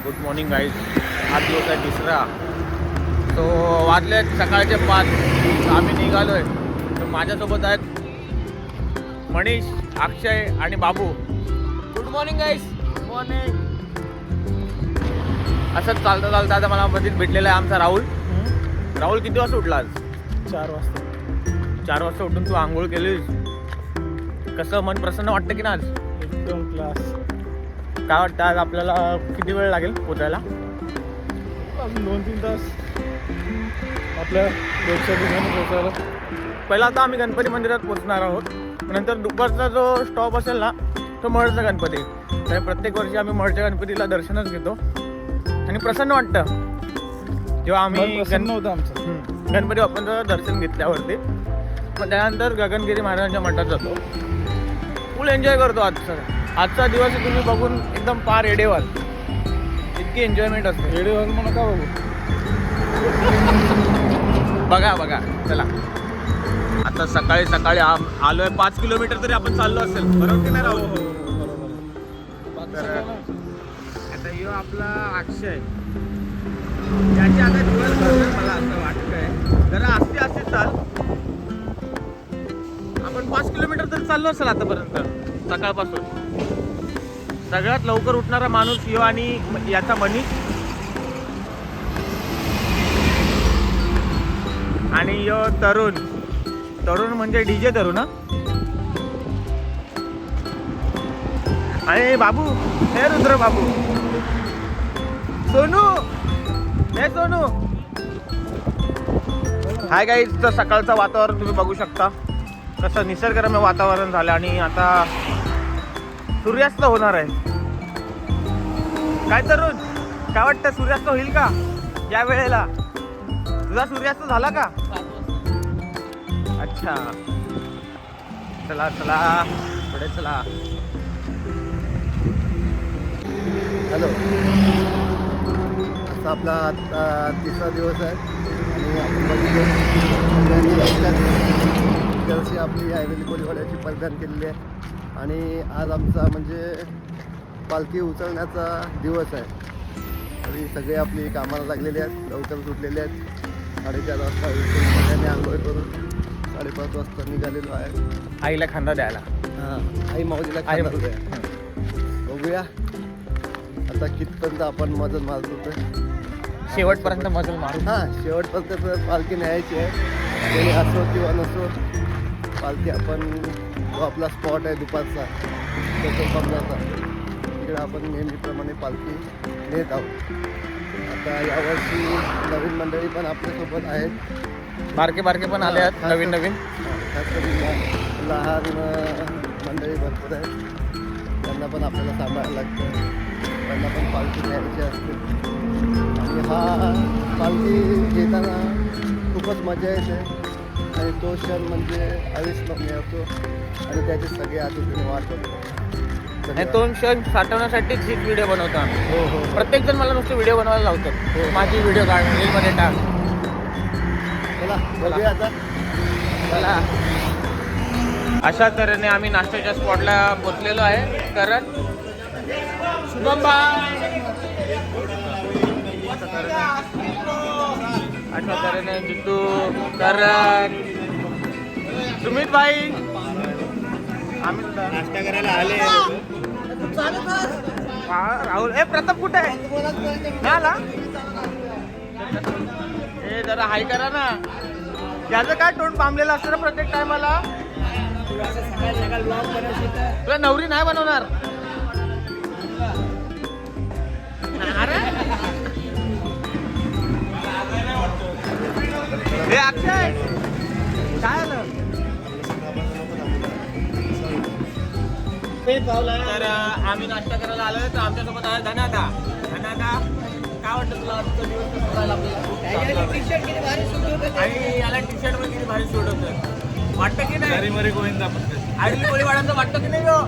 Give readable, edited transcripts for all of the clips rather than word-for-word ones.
Good morning guys. आज दिवस आहे तिसरा. तो वाजले सकाळचे 5. आम्ही निघालो आहे. तर माझ्यासोबत आहेत मनीष, अक्षय आणि Babu. Good morning guys. Good morning. असंच चालता चालता आता मला मधीच भेटलेला आहे आमचा राहुल. राहुल किती वाजता उठला आज? 4 वाजता. 4 वाजता उठून तू आंघोळ केलीस. कसं मन प्रसन्न वाटतं की ना आज? एकदम क्लास. काय वाटतं आज आपल्याला किती वेळ लागेल पोचायला? अजून 2-3 तास आपल्या रोजच्या ठिकाणी पोचायला. पहिला आता आम्ही गणपती मंदिरात पोचणार आहोत. नंतर दुपारचा जो स्टॉप असेल ना तो मळचा गणपती. तर प्रत्येक वर्षी आम्ही मळच्या गणपतीला दर्शनच घेतो आणि प्रसन्न वाटतं जेव्हा आम्ही प्रसन्न होतं आमचं. गणपती बाप्पांचं दर्शन घेतल्यावरती. मग त्यानंतर गगनगिरी महाराजांच्या मठात जातो. फुल एन्जॉय करतो आजचा दिवस तुम्ही बघून एकदम पार एडेवाल. इतकी एन्जॉयमेंट असते. रेडिओ म्हणून का बघू. बघा चला. आता सकाळी सकाळी आलोय 5 किलोमीटर तरी आपण चाललो असेल, बरोबर की नाही राहू? तर आता यो आपला अक्षय याची आता दिवस मला असं वाटतंय जरा असते चाल. आपण 5 किलोमीटर तरी चाललो असेल आतापर्यंत सकाळपासून. सगळ्यात लवकर उठणारा माणूस यो आणि याचा मनीष. आणि यो तरुण म्हणजे डीजे तरुण. आणि बाबू, हे रुद्र बाबू. सोनू, हे सोनू. Hi guys. तर सकाळचं वातावरण तुम्ही बघू शकता कसं निसर्गरम्य वातावरण झालं. आणि आता सूर्यास्त होणार आहे. काय तरुण, काय वाटतं सूर्यास्त होईल का या वेळेला? तुझा सूर्यास्त झाला का? अच्छा, चला पुढे चला. हॅलो. असा आपला आता तिसरा दिवस आहे आणि आपण बघितलं जर्सी आपली हायवेली कोलीवाड्याची परिधान केलेली आहे. आणि आज आमचा म्हणजे पालखी उचलण्याचा दिवस आहे. आणि सगळे आपली कामाला लागलेले आहेत, लवकर सुटलेले आहेत. 4:30 वाजता सगळ्यांनी आंघोळ करून 5:30 वाजता निघालेलो आहे आईला खांदा द्यायला. हां, आई माऊलीला खायला द्या. बघूया आता कितपर्यंत आपण मजल मारत होतो. शेवटपर्यंत मजल मारू. हां, शेवटपर्यंत पालखी न्यायची आहे. कोणी असो किंवा नसो, पालखी आपण जो आपला स्पॉट आहे दुपारचा पेट्रोल पंपाचा, तिकडे आपण नेहमीप्रमाणे पालखी नेत आहोत. आता यावर्षी नवीन मंडळी पण आपल्यासोबत आहेत. बारके पण आले आहेत नवीन. खास करून लहान मंडळी भरपूर आहेत. त्यांना पण आपल्याला सांभाळायला लागतं. त्यांना पण पालखी न्यायची असते. आणि हा पालखी घेताना खूपच मजा येते. आणि तो क्षण म्हणजे अविस्मरणीय होतो. आणि त्याची सगळे आठवणी वाट बघतो. आणि तो क्षण साठवण्यासाठीच ही व्हिडिओ बनवतो आम्ही. हो. प्रत्येक जण मला नुसतं व्हिडिओ बनवायला लावतो. माझी व्हिडिओ काढ, रीलमध्ये टाक. चला बघूया आता. चला. अशा तऱ्हेने आम्ही नाश्त्याच्या स्पॉटला पोचलेलो आहे. करण, शुभम भाई. अशा तऱ्हेने जितू, करण, सुमित भाई. आम्ही नाश्ता करायला आले. राहुल, प्रताप कुठे आहे? आला. हे जरा हाय करा ना. याचं काय तोंड पांबलेलं असतं ना प्रत्येक टायमाला. तुला नवरी नाही बनवणार. अरे हे अक्षय काय आलं? तर आम्ही नाश्ता करायला आलोय. तर आमच्यासोबत आहे धनादा. काय वाटतं तुला आजचा दिवस कसं राहिला आपल्याला? आणि याला टी शर्ट मध्ये किती भारी सूट होतं. वाटतं की नाही? गोविंदा आडली कोळीवाड्यांचं वाटतं की नाही गो?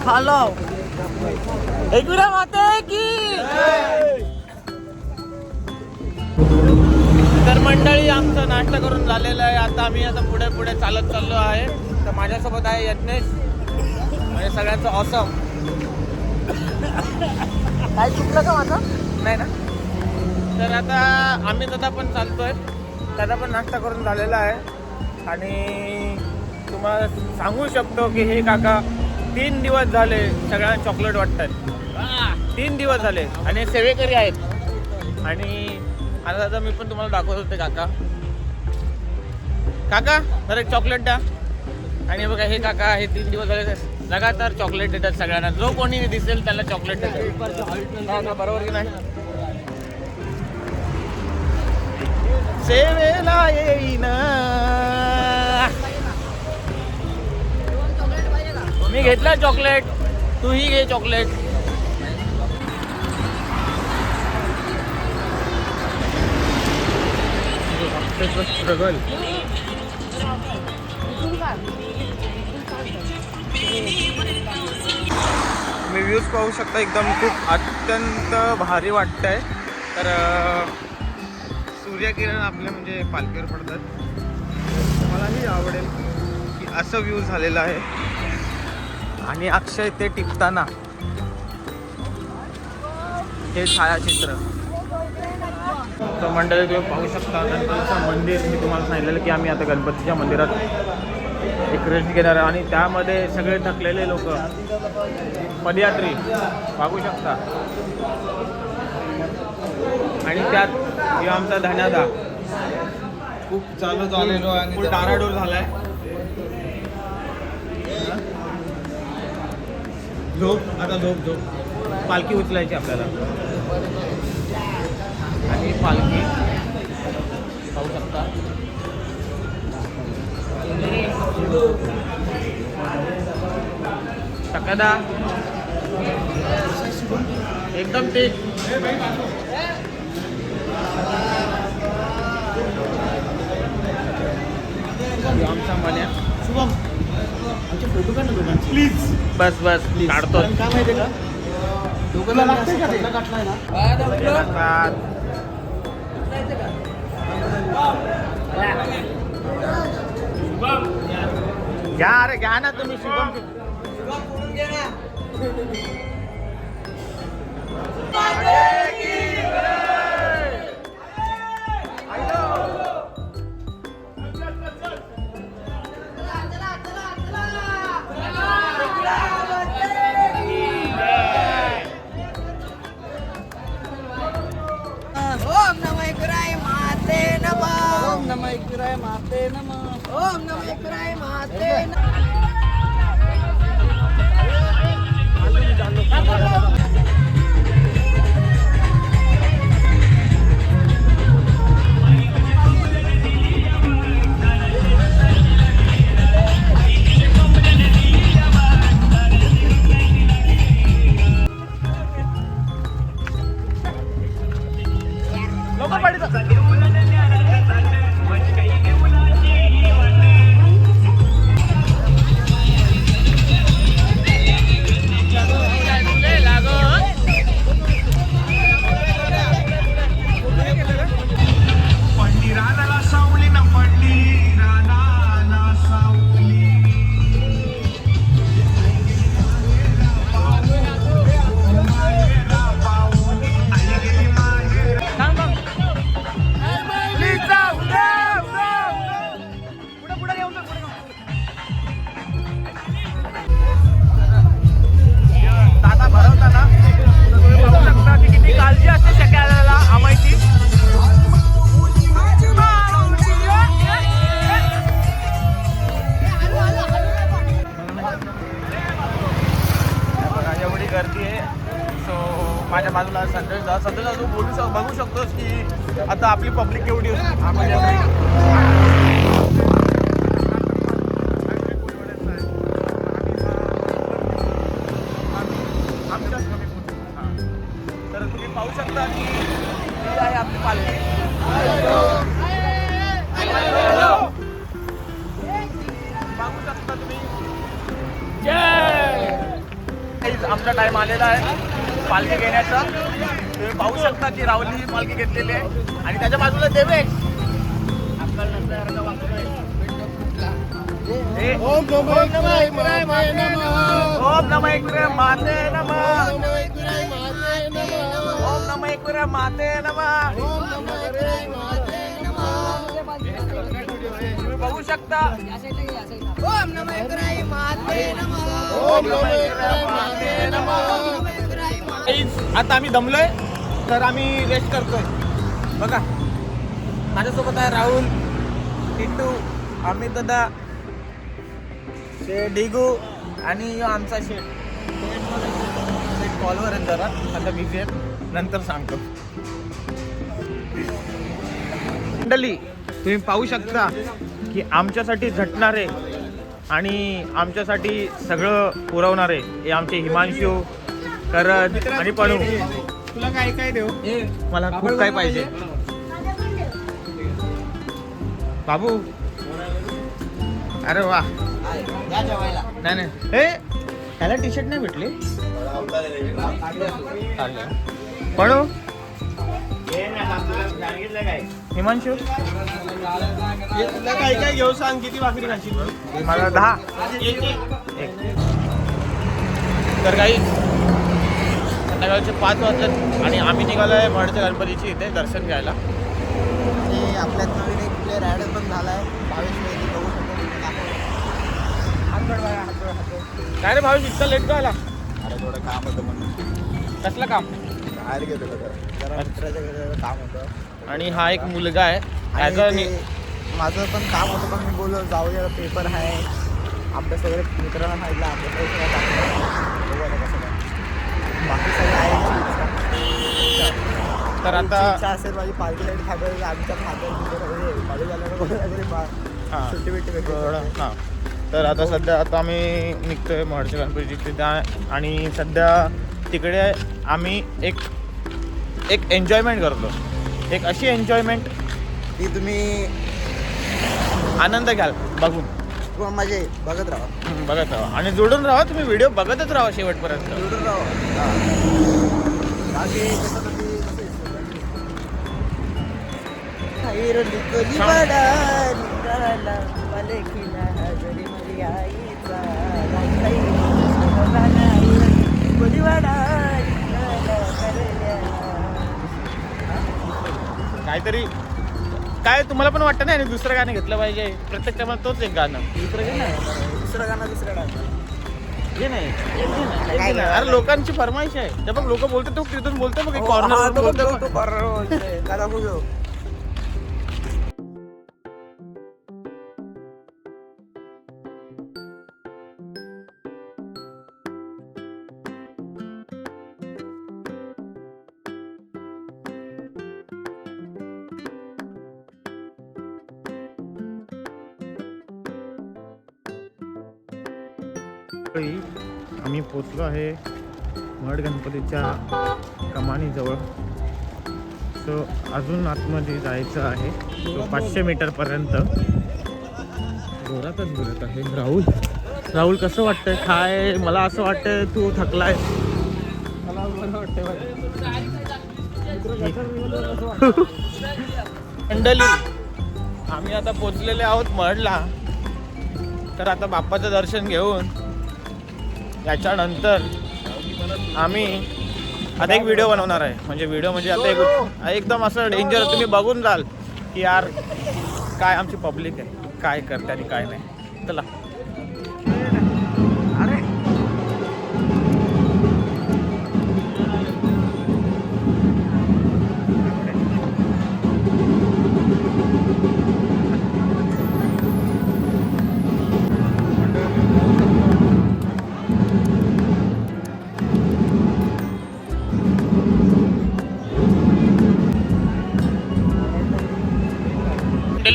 हॅलो एकविरा माते की तर मंडळी आमचा नाश्ता करून झालेला आहे. आता आम्ही पुढे पुढे चालत चाललो आहे. तर माझ्यासोबत आहे यज्ञेश, म्हणजे सगळ्यांचं ऑसम. काय चुकलं का माझं? नाही ना. तर आता आम्ही दादा पण चालतोय. दादा पण नाश्ता करून झालेला आहे आणि तुम्हाला सांगू शकतो की हे काका 3 दिवस झाले सगळ्यांना चॉकलेट वाटतात. 3 दिवस झाले आणि सेवेकरी आहेत. आणि आता दादा मी पण तुम्हाला दाखवत होते काका जरा एक चॉकलेट द्या. आणि बघा हे काका हे 3 दिवस झाले लगातार चॉकलेट देतात सगळ्यांना. जो कोणी दिसेल त्याला चॉकलेट देतात. बरोबर की नाही? सेवेला येईन मी घेतला चॉकलेट, तूही घे चॉकलेट. स्ट्रगल मी व्ह्यूज पाहू शकता, एकदम खूप अत्यंत भारी वाटतंय. तर सूर्यकिरण आपल्या म्हणजे पालखीवर पडतात. मलाही आवडेल की असं व्ह्यू झालेलं आहे. आणि अक्षय ते टिपताना हे छायाचित्र. तर मंडळी तुम्ही पाहू शकता गणपतीचं मंदिर. मी तुम्हाला सांगितलेलं की आम्ही आता गणपतीच्या मंदिरात एक रेस्ट घेणार आहे. आणि त्यामध्ये सगळे थकलेले लोक पदयात्री पाहू शकता. आणि त्यात हे आमचा धनादा खूप चालू झालेलो आणि खूप डाराडोर झालाय. झोप आता झोप पालखी उचलायची आपल्याला. आणि पालखी पाहू शकता. टकादा एकदम ते आमचा मन्या शुभम आमचे फोटो काढ ना दोघांचे प्लीज. बस बस काढतो. काय माहिती का दोघांना लागते का ते काढलाय ना. घ्या अरे घ्या ना तुम्ही. शुभम घे ना. ओम नमः शिवाय माते नमः. ओम नमः शिवाय माते नमः. ओम नमः शिवाय माते नमः. माझ्या बाजूला संदेश तू बघू शकतोस की आता आपली पब्लिक केवढी तर तुम्ही पाहू शकता की ही आहे आपली पालखी. टाइम आलेला आहे पालखी घेण्याचा. तुम्ही पाहू शकता की राहुलनी ही पालखी घेतलेली आहे आणि त्याच्या बाजूला देवेश. ओम नमः शिवाय माते नमः. ओम नमः एकविरा माते नमः. ओम नमः शिवाय माते नमः. ओम नमः एकविरा माते नमः. ओम नमः शिवाय माते नमः. तुम्ही बघू शकता. ओम नमः शिवाय माते नमः. ओम नमः शिवाय माते नमः. Guys, आता आम्ही दमलोय तर आम्ही रेस्ट करतोय. बघा माझ्यासोबत आहे राहुल, टिट्टू, अमित दादा, डिगू आणि आमचा शेट. शेट कॉलवर आहेत जरा, आता बिझी आहेत, नंतर सांगतो. मंडळी तुम्ही पाहू शकता की आमच्यासाठी झटणारे आणि आमच्यासाठी सगळं पुरवणारे हे आमचे हिमांशू, करण आणि पणू. तुला काय काय देऊ? मला खूप काय पाहिजे बाबू. अरे वा. नाही नाही हे त्याला टी शर्ट नाही भेटले पणू. हिमांशू तुला काय काय घेऊ सांग, किती भाकरी खाशील? मला 10. तर काही संध्याकाळचे 5 वाजले आणि आम्ही निघालो आहे महडच्या गणपतीची इथे दर्शन घ्यायला. आणि आपल्यात नवीन एक प्लेअर ॲड पण झाला आहे, 22 वेळी बघू शकतो. काय रे भाऊ इतका लेट का आला? अरे थोडं काम होतं म्हणून कसलं काम? बाहेर गेलो जरा मित्राच्या घरी काम होतं. आणि हा एक मुलगा आहे ॲज अ आणि ते माझं पण काम होतं, पण मी बोललो जाऊया, पेपर आहे, अभ्यास वगैरे मित्रांना सांगितलं, अभ्यास वगैरे टाकलं, बघू आता कसं काय. बाकी सगळं आहे तर आता इच्छा असेल माझी पार्टी लाईट खातं आमच्या खात्यात कॉलेज आल्यावर हां सुट्टी बिट्टी भेटून. हां तर आता सध्या आता आम्ही निघतोय महडच्या गणपतीची तिथे आणि सध्या तिकडे आम्ही एक एन्जॉयमेंट करतो. एक अशी एन्जॉयमेंट ती तुम्ही आनंद घ्याल बघून. म्हणजे बघत राहा, बघत राहा आणि जोडून राहा. तुम्ही व्हिडिओ बघतच राहा शेवटपर्यंत. जोडून राहा. बाकी कसं काहीतरी काय तुम्हाला पण वाटतं नाही आणि दुसरं गाणं घेतलं पाहिजे प्रत्येक टायमाला तोच एक गाणं. दुसरं गाणं हे नाही अरे लोकांची फरमाईश आहे. ते बघ लोक बोलतो, तो तिथून बोलतो बघ कॉर्नर बोलतो. आम्ही पोचलो आहे महड गणपतीच्या कमानीजवळ. सो अजून आतमध्ये जायचं आहे. सो 500 मीटरपर्यंत. जोरातच बोलत आहे राहुल कसं वाटतंय काय? मला असं वाटतंय तू थकलाय. मला बरं वाटतंय. मंडळी आम्ही आता पोचलेले आहोत महडला. तर आता बाप्पाचं दर्शन घेऊन याच्यानंतर आम्ही आता एक व्हिडिओ बनवणार आहे. म्हणजे आता एकदम असं डेंजर. तुम्ही बघून जाल की यार काय आमची पब्लिक आहे, काय करते आणि काय नाही. चला. अरे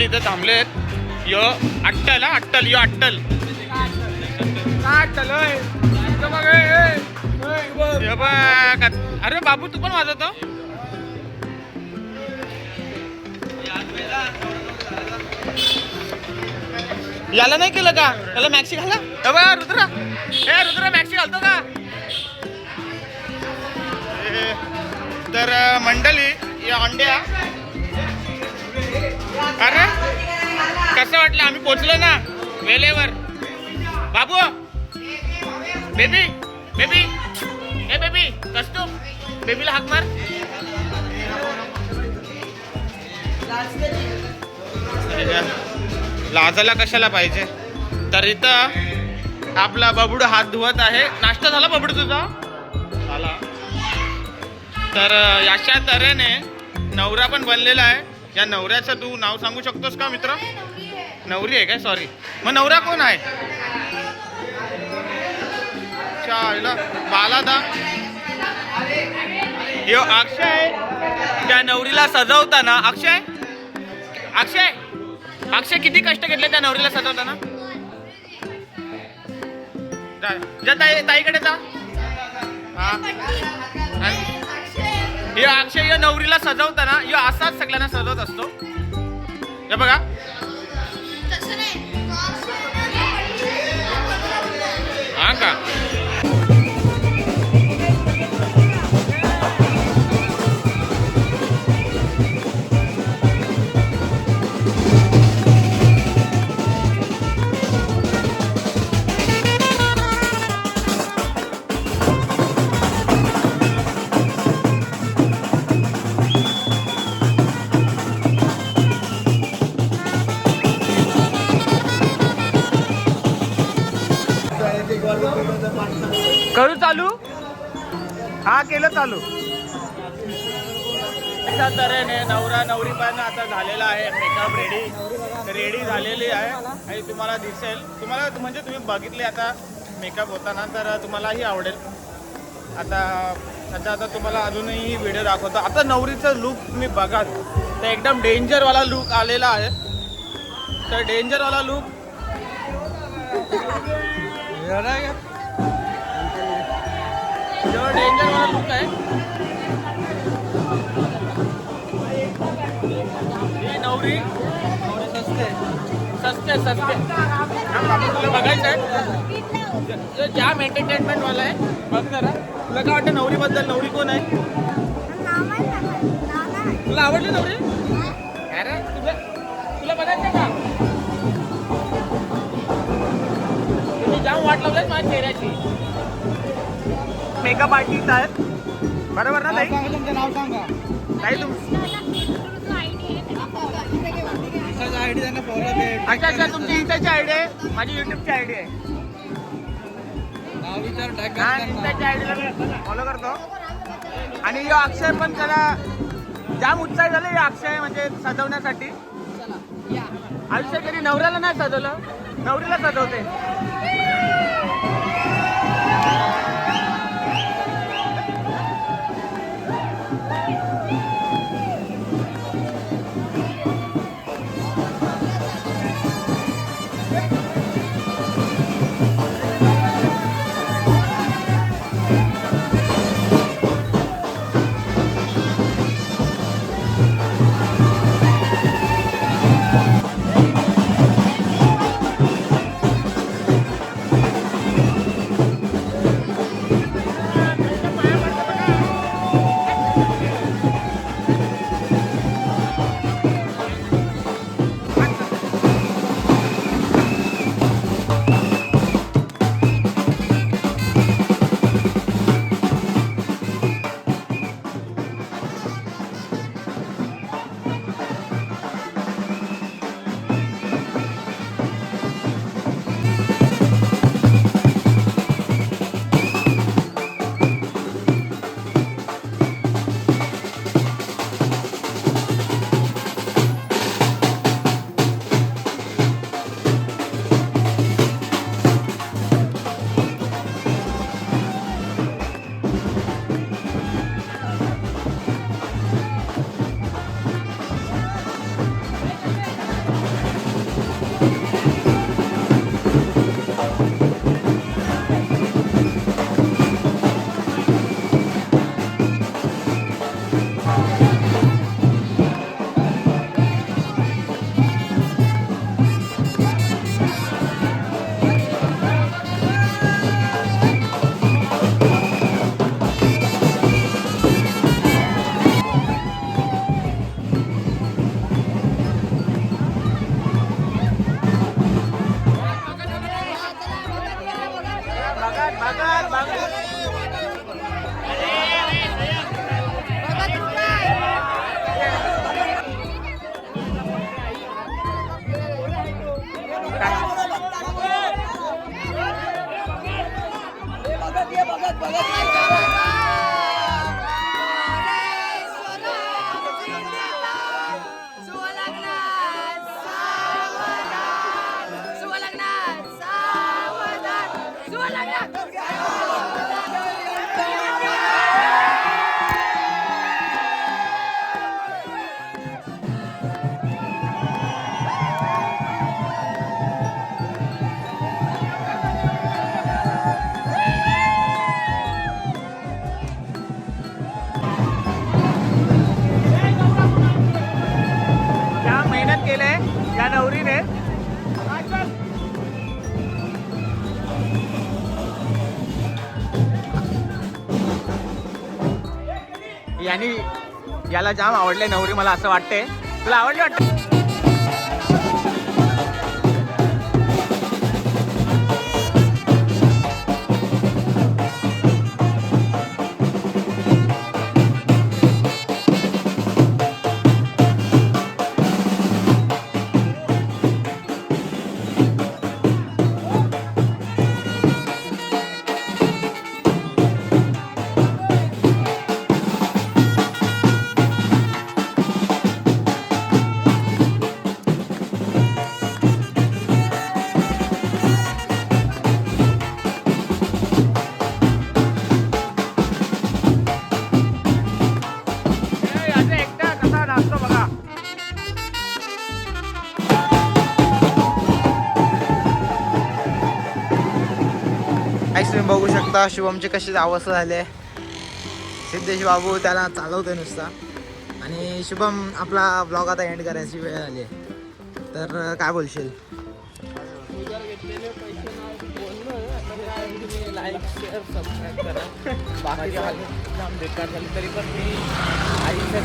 इथं थांबलेत. यो अट्टल अट्टल अरे बाबू तू पण वाजवतो. याला नाही केलं का? त्याला मॅक्सी घाला. रुद्रा मॅक्सी घालतो का? तर मंडळी या अंड्या अरे कसं वाटलं आम्ही पोचलो ना वेळेवर. बाबू बेबी बेबी ए बेबी कस तू बेबीला हाक मार. लाजायला कशाला पाहिजे. तर इथं आपला बबडू हात धुवत आहे. नाश्ता झाला बबडू तुझा झाला. तर अशा तऱ्हेने नवरा पण बनलेला आहे. या नवऱ्याचं तू नाव सांगू शकतोस का मित्र. नवरी आहे काय सॉरी. मग नवरा कोण आहे. बालादा यो अक्षय. त्या नवरीला सजवताना अक्षय अक्षय अक्षय किती कष्ट घेतले त्या नवरीला सजवताना. जा ताईकडे जा. हा यो अक्षय या नवरीला सजवताना यो असाच सगळ्यांना सजवत असतो. हे बघा हा का. करू चालू. हा केलं चालू. अशा तऱ्हेने नवरा नवरी पण आता झालेला आहे. मेकअप रेडी झालेली आहे आणि तुम्हाला दिसेल. तुम्हाला म्हणजे तुम्ही बघितले आता मेकअप होताना तर तुम्हालाही आवडेल. आता तुम्हाला अजूनही व्हिडिओ दाखवतो. आता नवरीचं लुक तुम्ही बघाल तर एकदम डेंजरवाला लुक आलेला आहे. तर डेंजरवाला लुक डेंजर वाला लुक आहे. ही नवरी सस्ते तुला बघायचं आहे. जाम एंटरटेनमेंट वाला आहे. बघ जरा तुला काय वाटतं नवरीबद्दल. नवरी कोण आहे. तुला आवडली नवरी. अरे तुला बघायचं का. तुम्ही जाम वाट लावलं माझ्या चेहऱ्याची. मेकअप आर्टिस्ट आहेत बरोबर ना ताई. तुमचं नाव सांगा ताई आयडी त्यांना फॉलो दे. अच्छा तुमची इंस्टाची आयडी आहे. माझी युट्यूबची आयडी आहे. नाव विचार टॅग हा इंस्टाची आयडीला मी फॉलो करतो. आणि यो अक्षय पण त्याला जाम उत्साही झालं. या अक्षय म्हणजे सजवण्यासाठी. आयुष्य कधी नवऱ्याला नाही सजवलं नवरीला सजवते. क्या मेहनत केलंय या नवरीने. यांनी याला जाम आवडले नवरी, मला असं वाटतंय. तुला आवडली वाटतं? तुम्ही बघू शकता शुभमचे कसे अवस्था झाले. सिद्धेश बाबू त्याला चालवतोय नुसता. आणि शुभम आपला ब्लॉग आता एंड करायची वेळ आली आहे, तर काय बोलशील? लाईक शेअर सबस्क्राईब करा. बाकी जाम बेकार झाली तरी पण मी आईच्या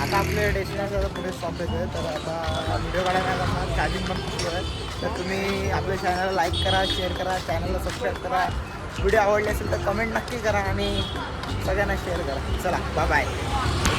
आता आपले डेस्टिनेशन पुढे स्टॉप येतोय, तर आता व्हिडिओ काढायला जमणार, चार्जिंग पण खूप आहे. तर तुम्ही आपल्या चॅनलला लाईक करा, शेअर करा, चॅनलला सबस्क्राईब करा. व्हिडिओ आवडले असेल तर कमेंट नक्की करा आणि सगळ्यांना शेअर करा. चला बाय बाय.